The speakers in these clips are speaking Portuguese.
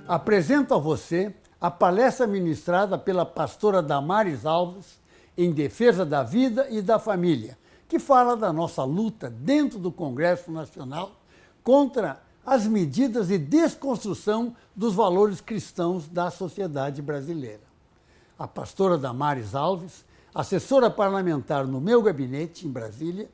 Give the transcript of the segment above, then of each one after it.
Apresento a você a palestra ministrada pela pastora Damares Alves em defesa da vida e da família, que fala da nossa luta dentro do Congresso Nacional contra as medidas de desconstrução dos valores cristãos da sociedade brasileira. A pastora Damares Alves, assessora parlamentar no meu gabinete em Brasília,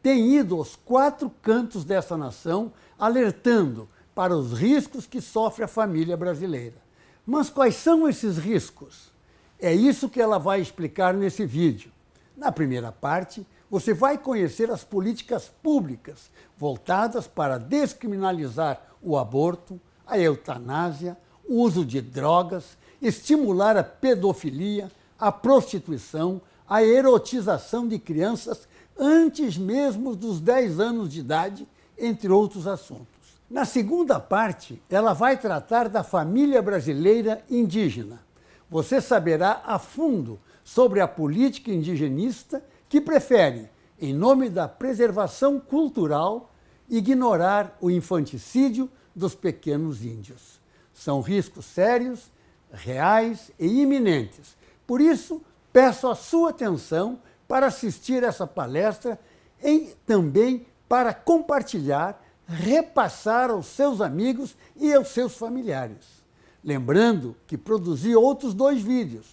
tem ido aos 4 cantos dessa nação alertando para os riscos que sofre a família brasileira. Mas quais são esses riscos? É isso que ela vai explicar nesse vídeo. Na primeira parte, você vai conhecer as políticas públicas voltadas para descriminalizar o aborto, a eutanásia, o uso de drogas, estimular a pedofilia, a prostituição, a erotização de crianças antes mesmo dos 10 anos de idade, entre outros assuntos. Na segunda parte, ela vai tratar da família brasileira indígena. Você saberá a fundo sobre a política indigenista que prefere, em nome da preservação cultural, ignorar o infanticídio dos pequenos índios. São riscos sérios, reais e iminentes. Por isso, peço a sua atenção para assistir essa palestra e também para compartilhar, repassar aos seus amigos e aos seus familiares. Lembrando que produzi outros 2 vídeos.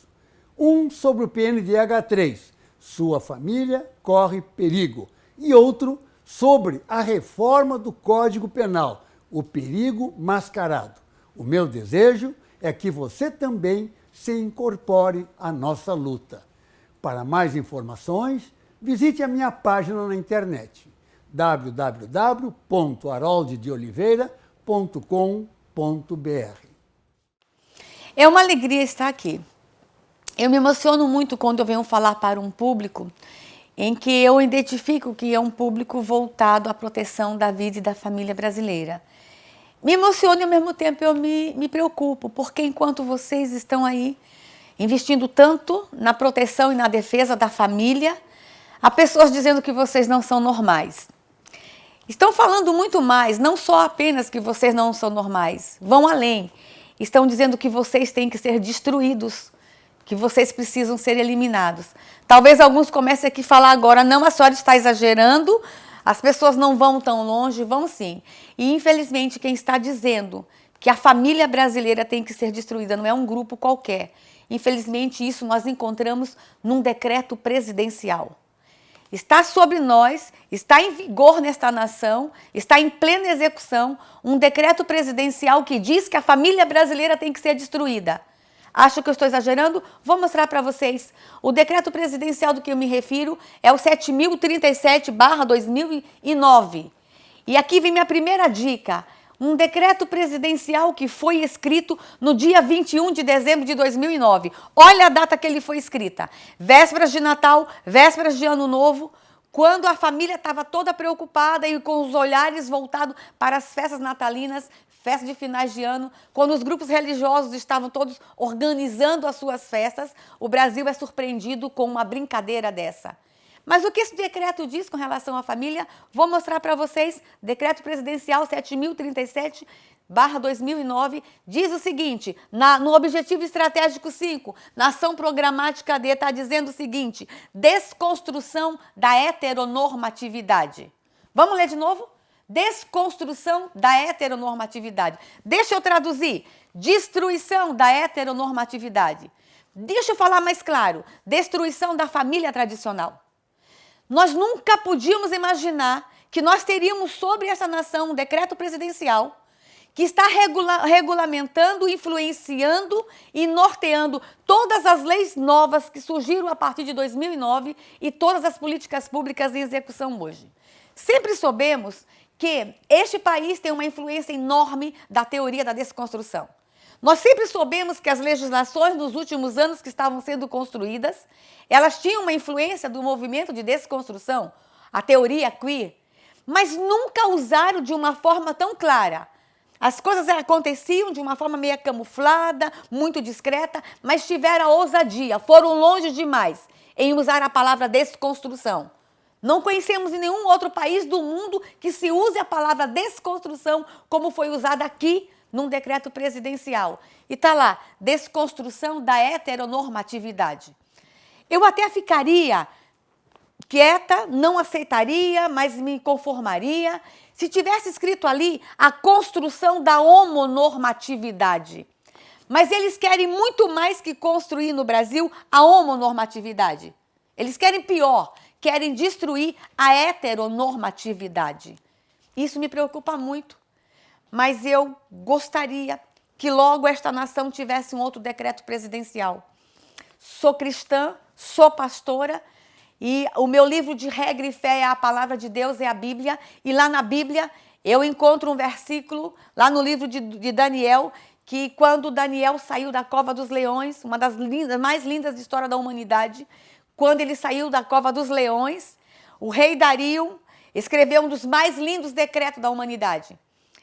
Um sobre o PNDH3, Sua Família Corre Perigo, e outro sobre a reforma do Código Penal, o perigo mascarado. O meu desejo é que você também se incorpore à nossa luta. Para mais informações, visite a minha página na internet www.harolddeoliveira.com.br. É uma alegria estar aqui. Eu me emociono muito quando eu venho falar para um público em que eu identifico que é um público voltado à proteção da vida e da família brasileira. Me emociono e ao mesmo tempo eu me preocupo, porque enquanto vocês estão aí investindo tanto na proteção e na defesa da família, há pessoas dizendo que vocês não são normais. Estão falando muito mais, não só apenas que vocês não são normais, vão além. Estão dizendo que vocês têm que ser destruídos, que vocês precisam ser eliminados. Talvez alguns comecem aqui a falar agora, não, a senhora está exagerando, as pessoas não vão tão longe, vão sim. E infelizmente quem está dizendo que a família brasileira tem que ser destruída não é um grupo qualquer. Infelizmente isso nós encontramos num decreto presidencial. Está sobre nós, está em vigor nesta nação, está em plena execução um decreto presidencial que diz que a família brasileira tem que ser destruída. Acho que eu estou exagerando? Vou mostrar para vocês. O decreto presidencial do que eu me refiro é o 7037/2009. E aqui vem minha primeira dica. Um decreto presidencial que foi escrito no dia 21 de dezembro de 2009. Olha a data que ele foi escrita. Vésperas de Natal, vésperas de Ano Novo, quando a família estava toda preocupada e com os olhares voltados para as festas natalinas, festas de finais de ano, quando os grupos religiosos estavam todos organizando as suas festas, o Brasil é surpreendido com uma brincadeira dessa. Mas o que esse decreto diz com relação à família? Vou mostrar para vocês. Decreto presidencial 7037/2009 diz o seguinte, no objetivo estratégico 5, na ação programática D, está dizendo o seguinte, desconstrução da heteronormatividade. Vamos ler de novo? Desconstrução da heteronormatividade. Deixa eu traduzir. Destruição da heteronormatividade. Deixa eu falar mais claro. Destruição da família tradicional. Nós nunca podíamos imaginar que nós teríamos sobre essa nação um decreto presidencial que está regulamentando, influenciando e norteando todas as leis novas que surgiram a partir de 2009 e todas as políticas públicas em execução hoje. Sempre soubemos que este país tem uma influência enorme da teoria da desconstrução. Nós sempre soubemos que as legislações nos últimos anos que estavam sendo construídas, elas tinham uma influência do movimento de desconstrução, a teoria queer, mas nunca usaram de uma forma tão clara. As coisas aconteciam de uma forma meio camuflada, muito discreta, mas tiveram a ousadia, foram longe demais em usar a palavra desconstrução. Não conhecemos em nenhum outro país do mundo que se use a palavra desconstrução como foi usada aqui num decreto presidencial. E está lá, desconstrução da heteronormatividade. Eu até ficaria quieta, não aceitaria, mas me conformaria se tivesse escrito ali a construção da homonormatividade. Mas eles querem muito mais que construir no Brasil a homonormatividade. Eles querem pior, querem destruir a heteronormatividade. Isso me preocupa muito, mas eu gostaria que logo esta nação tivesse um outro decreto presidencial. Sou cristã, sou pastora, e o meu livro de regra e fé é a palavra de Deus, é a Bíblia. E lá na Bíblia eu encontro um versículo, lá no livro de Daniel, que quando Daniel saiu da cova dos leões, uma das mais lindas da história da humanidade, quando ele saiu da cova dos leões, o rei Dario escreveu um dos mais lindos decretos da humanidade,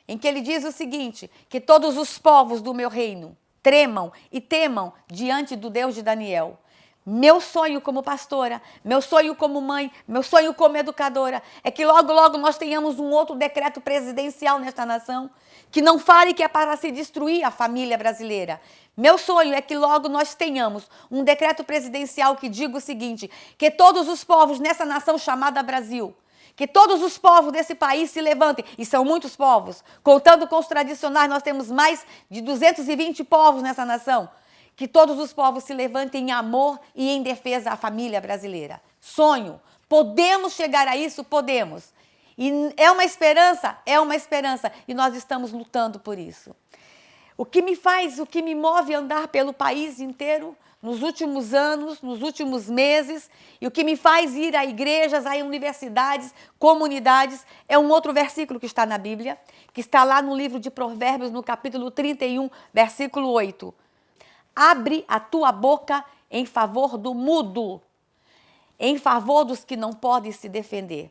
em que ele diz o seguinte, que todos os povos do meu reino tremam e temam diante do Deus de Daniel. Meu sonho como pastora, meu sonho como mãe, meu sonho como educadora é que logo, logo nós tenhamos um outro decreto presidencial nesta nação que não fale que é para se destruir a família brasileira. Meu sonho é que logo nós tenhamos um decreto presidencial que diga o seguinte, que todos os povos nessa nação chamada Brasil, que todos os povos desse país se levantem, e são muitos povos, contando com os tradicionais, nós temos mais de 220 povos nessa nação, que todos os povos se levantem em amor e em defesa à família brasileira. Sonho. Podemos chegar a isso? Podemos. E é uma esperança, e nós estamos lutando por isso. O que me move a andar pelo país inteiro nos últimos anos, nos últimos meses, e o que me faz ir a igrejas, a universidades, comunidades, é um outro versículo que está na Bíblia, que está lá no livro de Provérbios, no capítulo 31, versículo 8. Abre a tua boca em favor do mudo, em favor dos que não podem se defender.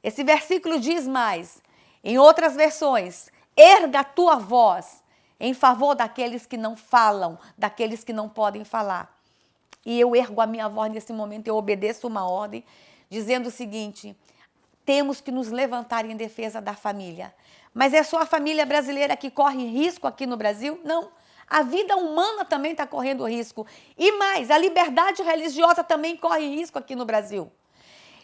Esse versículo diz mais, em outras versões, erga a tua voz em favor daqueles que não falam, daqueles que não podem falar. E eu ergo a minha voz nesse momento, eu obedeço uma ordem, dizendo o seguinte, temos que nos levantar em defesa da família. Mas é só a família brasileira que corre risco aqui no Brasil? Não. A vida humana também está correndo risco. E mais, a liberdade religiosa também corre risco aqui no Brasil.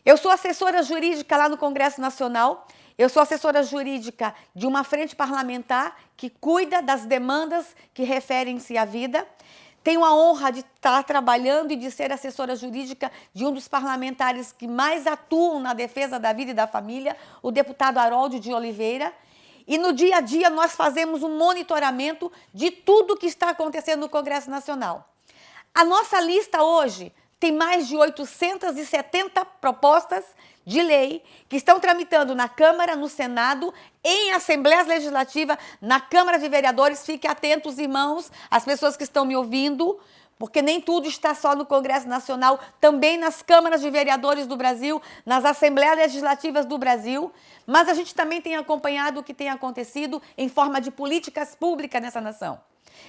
Eu sou assessora jurídica lá no Congresso Nacional, eu sou assessora jurídica de uma frente parlamentar que cuida das demandas que referem-se à vida. Tenho a honra de estar trabalhando e de ser assessora jurídica de um dos parlamentares que mais atuam na defesa da vida e da família, o deputado Harold de Oliveira. E no dia a dia nós fazemos um monitoramento de tudo que está acontecendo no Congresso Nacional. A nossa lista hoje tem mais de 870 propostas de lei que estão tramitando na Câmara, no Senado, em Assembleias Legislativas, na Câmara de Vereadores. Fiquem atentos, irmãos, as pessoas que estão me ouvindo, porque nem tudo está só no Congresso Nacional, também nas câmaras de vereadores do Brasil, nas Assembleias Legislativas do Brasil, mas a gente também tem acompanhado o que tem acontecido em forma de políticas públicas nessa nação.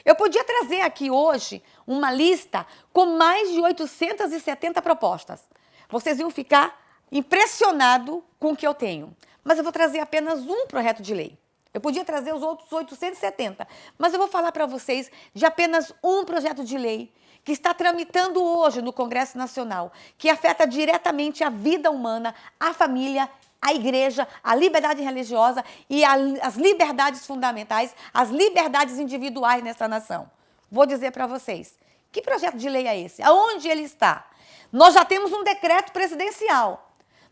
Eu podia trazer aqui hoje uma lista com mais de 870 propostas. Vocês iam ficar impressionados com o que eu tenho, mas eu vou trazer apenas um projeto de lei. Eu podia trazer os outros 870, mas eu vou falar para vocês de apenas um projeto de lei que está tramitando hoje no Congresso Nacional, que afeta diretamente a vida humana, a família, a igreja, a liberdade religiosa e as liberdades fundamentais, as liberdades individuais nessa nação. Vou dizer para vocês, que projeto de lei é esse? Aonde ele está? Nós já temos um decreto presidencial.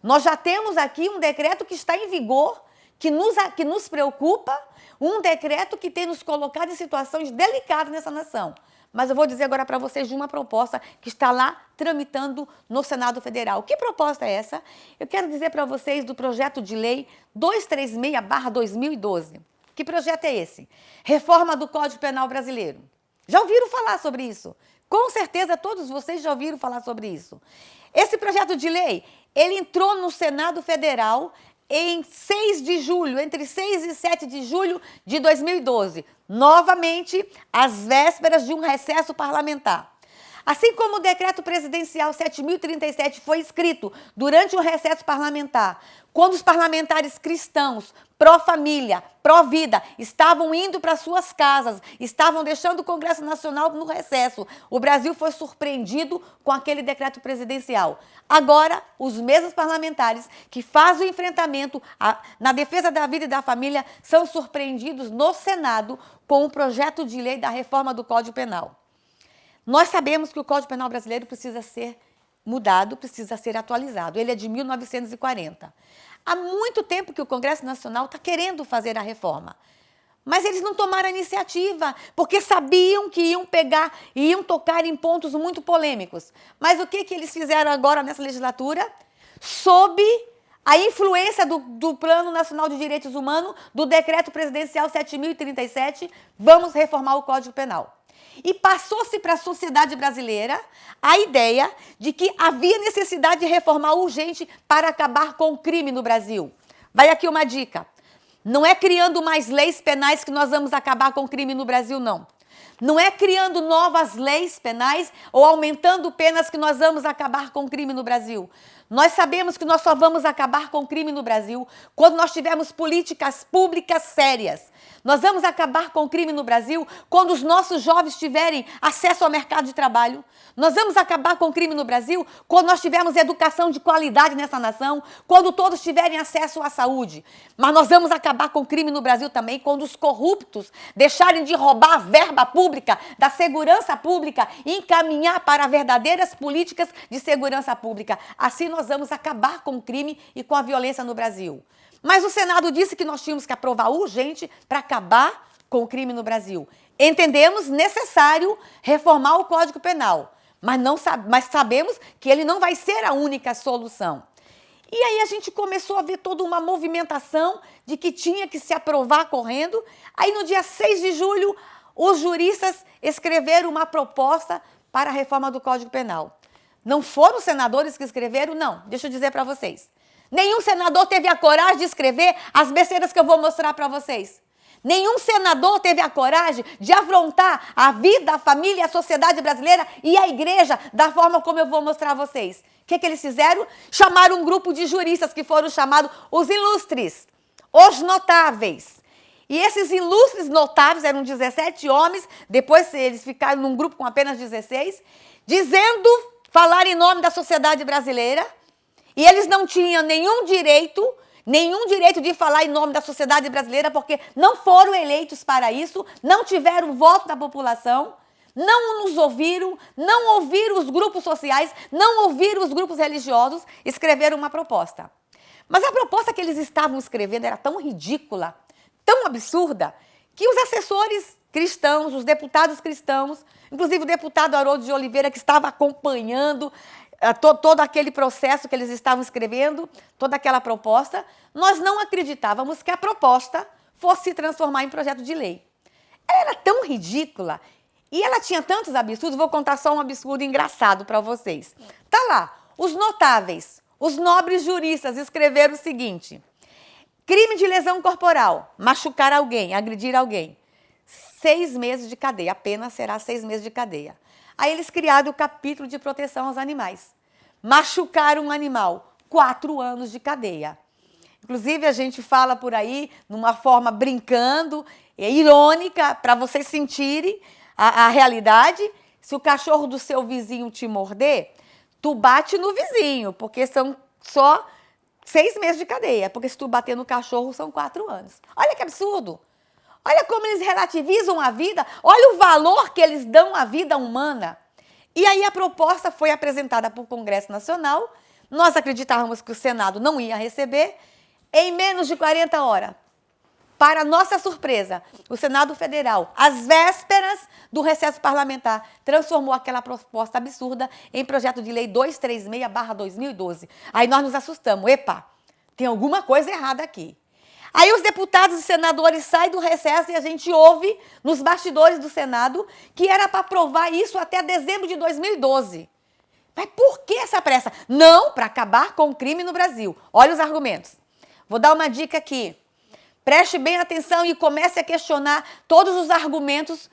Nós já temos aqui um decreto que está em vigor, que nos preocupa, um decreto que tem nos colocado em situações delicadas nessa nação. Mas eu vou dizer agora para vocês de uma proposta que está lá tramitando no Senado Federal. Que proposta é essa? Eu quero dizer para vocês do projeto de lei 236/2012. Que projeto é esse? Reforma do Código Penal Brasileiro. Já ouviram falar sobre isso? Com certeza todos vocês já ouviram falar sobre isso. Esse projeto de lei, ele entrou no Senado Federal em 6 de julho, entre 6 e 7 de julho de 2012, novamente às vésperas de um recesso parlamentar. Assim como o decreto presidencial 7.037 foi escrito durante o recesso parlamentar, quando os parlamentares cristãos, pró-família, pró-vida, estavam indo para suas casas, estavam deixando o Congresso Nacional no recesso, o Brasil foi surpreendido com aquele decreto presidencial. Agora, os mesmos parlamentares que fazem o enfrentamento na defesa da vida e da família são surpreendidos no Senado com o projeto de lei da reforma do Código Penal. Nós sabemos que o Código Penal brasileiro precisa ser mudado, precisa ser atualizado. Ele é de 1940. Há muito tempo que o Congresso Nacional está querendo fazer a reforma. Mas eles não tomaram a iniciativa, porque sabiam que iam tocar em pontos muito polêmicos. Mas o que eles fizeram agora nessa legislatura? Sob a influência do Plano Nacional de Direitos Humanos, do Decreto Presidencial 7.037, vamos reformar o Código Penal. E passou-se para a sociedade brasileira a ideia de que havia necessidade de reformar urgente para acabar com o crime no Brasil. Vai aqui uma dica. Não é criando mais leis penais que nós vamos acabar com o crime no Brasil, não. Não é criando novas leis penais ou aumentando penas que nós vamos acabar com o crime no Brasil. Nós sabemos que nós só vamos acabar com o crime no Brasil quando nós tivermos políticas públicas sérias. Nós vamos acabar com o crime no Brasil quando os nossos jovens tiverem acesso ao mercado de trabalho. Nós vamos acabar com o crime no Brasil quando nós tivermos educação de qualidade nessa nação, quando todos tiverem acesso à saúde. Mas nós vamos acabar com o crime no Brasil também quando os corruptos deixarem de roubar a verba pública, da segurança pública e encaminhar para verdadeiras políticas de segurança pública. Assim nós vamos acabar com o crime e com a violência no Brasil. Mas o Senado disse que nós tínhamos que aprovar urgente para acabar com o crime no Brasil. Entendemos necessário reformar o Código Penal, mas sabemos que ele não vai ser a única solução. E aí a gente começou a ver toda uma movimentação de que tinha que se aprovar correndo. Aí no dia 6 de julho, os juristas escreveram uma proposta para a reforma do Código Penal. Não foram os senadores que escreveram, não. Deixa eu dizer para vocês. Nenhum senador teve a coragem de escrever as besteiras que eu vou mostrar para vocês. Nenhum senador teve a coragem de afrontar a vida, a família, a sociedade brasileira e a igreja da forma como eu vou mostrar a vocês. O que eles fizeram? Chamaram um grupo de juristas que foram chamados os ilustres, os notáveis. E esses ilustres notáveis eram 17 homens, depois eles ficaram num grupo com apenas 16, falar em nome da sociedade brasileira. E eles não tinham nenhum direito de falar em nome da sociedade brasileira, porque não foram eleitos para isso, não tiveram voto da população, não nos ouviram, não ouviram os grupos sociais, não ouviram os grupos religiosos, escreveram uma proposta. Mas a proposta que eles estavam escrevendo era tão ridícula, tão absurda, que os assessores cristãos, os deputados cristãos, inclusive o deputado Haroldo de Oliveira, que estava acompanhando todo aquele processo que eles estavam escrevendo, toda aquela proposta, nós não acreditávamos que a proposta fosse se transformar em projeto de lei. Ela era tão ridícula e ela tinha tantos absurdos, vou contar só um absurdo engraçado para vocês. Tá lá, os notáveis, os nobres juristas escreveram o seguinte: crime de lesão corporal, machucar alguém, agredir alguém, 6 meses de cadeia, a pena será 6 meses de cadeia. Aí eles criaram o capítulo de proteção aos animais. Machucar um animal, 4 anos de cadeia. Inclusive, a gente fala por aí, numa forma brincando, irônica, para vocês sentirem a realidade. Se o cachorro do seu vizinho te morder, tu bate no vizinho, porque são só 6 meses de cadeia. Porque se tu bater no cachorro, são 4 anos. Olha que absurdo! Olha como eles relativizam a vida, olha o valor que eles dão à vida humana. E aí a proposta foi apresentada para o Congresso Nacional, nós acreditávamos que o Senado não ia receber, em menos de 40 horas. Para nossa surpresa, o Senado Federal, às vésperas do recesso parlamentar, transformou aquela proposta absurda em projeto de lei 236/2012. Aí nós nos assustamos, epa, tem alguma coisa errada aqui. Aí os deputados e senadores saem do recesso e a gente ouve nos bastidores do Senado que era para aprovar isso até dezembro de 2012. Mas por que essa pressa? Não, para acabar com o crime no Brasil. Olha os argumentos. Vou dar uma dica aqui. Preste bem atenção e comece a questionar todos os argumentos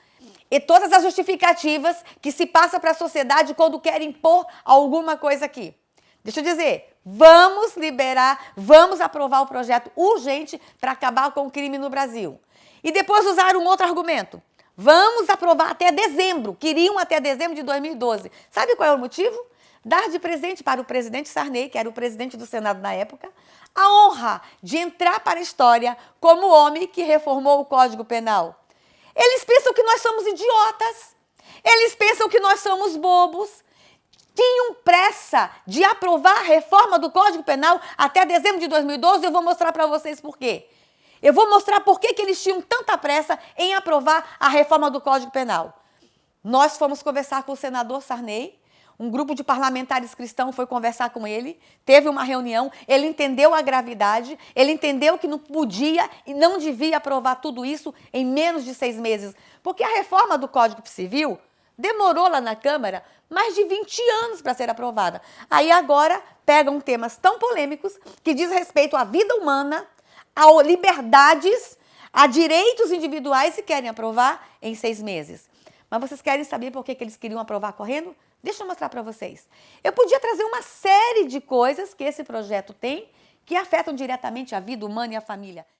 e todas as justificativas que se passa para a sociedade quando querem impor alguma coisa aqui. Deixa eu dizer, vamos liberar, vamos aprovar o projeto urgente para acabar com o crime no Brasil. E depois usaram um outro argumento. Vamos aprovar até dezembro, queriam até dezembro de 2012. Sabe qual é o motivo? Dar de presente para o presidente Sarney, que era o presidente do Senado na época, a honra de entrar para a história como o homem que reformou o Código Penal. Eles pensam que nós somos idiotas, eles pensam que nós somos bobos. Tinham pressa de aprovar a reforma do Código Penal até dezembro de 2012, eu vou mostrar para vocês por quê. Eu vou mostrar por que eles tinham tanta pressa em aprovar a reforma do Código Penal. Nós fomos conversar com o senador Sarney, um grupo de parlamentares cristãos foi conversar com ele, teve uma reunião, ele entendeu a gravidade, ele entendeu que não podia e não devia aprovar tudo isso em menos de 6 meses, porque a reforma do Código Civil demorou lá na Câmara mais de 20 anos para ser aprovada. Aí agora pegam temas tão polêmicos que diz respeito à vida humana, a liberdades, a direitos individuais e querem aprovar em 6 meses. Mas vocês querem saber por que eles queriam aprovar correndo? Deixa eu mostrar para vocês. Eu podia trazer uma série de coisas que esse projeto tem que afetam diretamente a vida humana e a família.